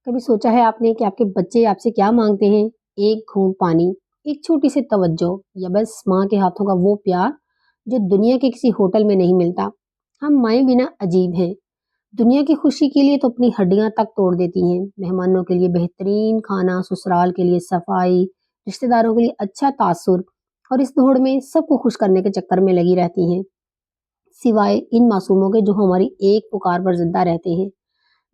कभी सोचा है आपने कि आपके बच्चे आपसे क्या मांगते हैं? एक घूंट पानी, एक छोटी सी तवज्जो या बस माँ के हाथों का वो प्यार जो दुनिया के किसी होटल में नहीं मिलता। हम माएँ बिना अजीब हैं। दुनिया की खुशी के लिए तो अपनी हड्डियाँ तक तोड़ देती हैं। मेहमानों के लिए बेहतरीन खाना, ससुराल के लिए सफाई, रिश्तेदारों के लिए अच्छा तासुर और इस दौड़ में सबको खुश करने के चक्कर में लगी रहती हैं। सिवाय इन मासूमों के जो हमारी एक पुकार पर जिंदा रहते हैं।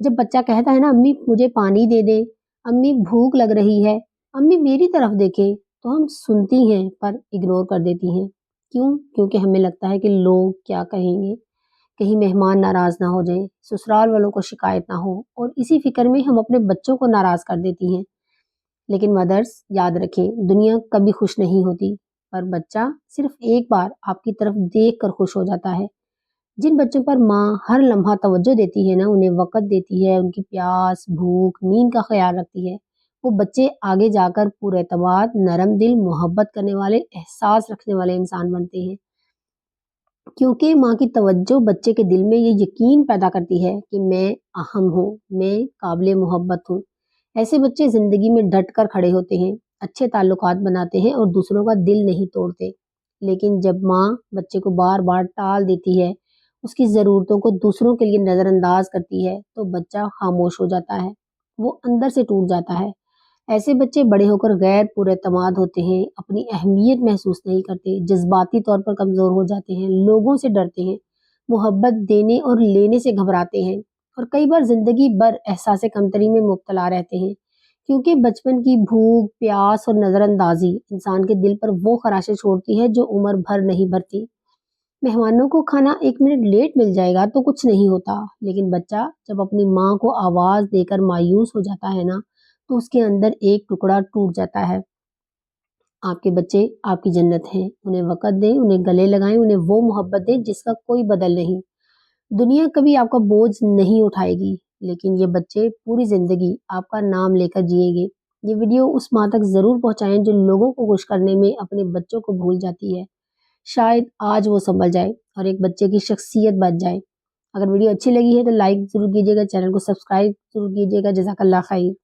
जब बच्चा कहता है ना अम्मी मुझे पानी दे दे, अम्मी भूख लग रही है, अम्मी मेरी तरफ देखे, तो हम सुनती हैं पर इग्नोर कर देती हैं। क्यों? क्योंकि हमें लगता है कि लोग क्या कहेंगे, कहीं मेहमान नाराज ना हो जाए, ससुराल वालों को शिकायत ना हो और इसी फिक्र में हम अपने बच्चों को नाराज कर देती हैं। लेकिन मदर्स याद रखें दुनिया कभी खुश नहीं होती, पर बच्चा सिर्फ एक बार आपकी तरफ देख कर खुश हो जाता है। जिन बच्चों पर माँ हर लम्हा तवज्जो देती है ना, उन्हें वक़्त देती है, उनकी प्यास, भूख, नींद का ख़्याल रखती है, वो बच्चे आगे जाकर पुरएतमाद, नरम दिल, मोहब्बत करने वाले, एहसास रखने वाले इंसान बनते हैं। क्योंकि माँ की तवज्जो बच्चे के दिल में ये यकीन पैदा करती है कि मैं अहम हूँ, मैं काबिल मोहब्बत हूँ। ऐसे बच्चे ज़िंदगी में डट कर खड़े होते हैं, अच्छे ताल्लुकात बनाते हैं और दूसरों का दिल नहीं तोड़ते। लेकिन जब माँ बच्चे को बार-बार टाल देती है, उसकी ज़रूरतों को दूसरों के लिए नज़रअंदाज करती है, तो बच्चा खामोश हो जाता है। वो अंदर से टूट जाता है। ऐसे बच्चे बड़े होकर गैर पुरएतमाद होते हैं, अपनी अहमियत महसूस नहीं करते, जज़्बाती तौर पर कमज़ोर हो जाते हैं, लोगों से डरते हैं, मोहब्बत देने और लेने से घबराते हैं और कई बार ज़िंदगी भर एहसास कमतरी में मुब्तला रहते हैं। क्योंकि बचपन की भूख, प्यास और नज़रअंदाज़ी इंसान के दिल पर वो ख़राशें छोड़ती है जो उम्र भर नहीं भरती। मेहमानों को खाना 1 मिनट लेट मिल जाएगा तो कुछ नहीं होता, लेकिन बच्चा जब अपनी माँ को आवाज़ देकर मायूस हो जाता है ना, तो उसके अंदर एक टुकड़ा टूट जाता है। आपके बच्चे आपकी जन्नत हैं, उन्हें वक़्त दें, उन्हें गले लगाएँ, उन्हें वो मोहब्बत दें जिसका कोई बदल नहीं। दुनिया कभी आपका बोझ नहीं उठाएगी, लेकिन ये बच्चे पूरी ज़िंदगी आपका नाम लेकर जिएँगे। ये वीडियो उस माँ तक ज़रूर पहुँचाएँ जो लोगों को खुश करने में अपने बच्चों को भूल जाती है। शायद आज वो संभल जाए और एक बच्चे की शख्सियत बन जाए। अगर वीडियो अच्छी लगी है तो लाइक ज़रूर कीजिएगा, चैनल को सब्सक्राइब ज़रूर कीजिएगा। जज़ाकल्लाह खैर।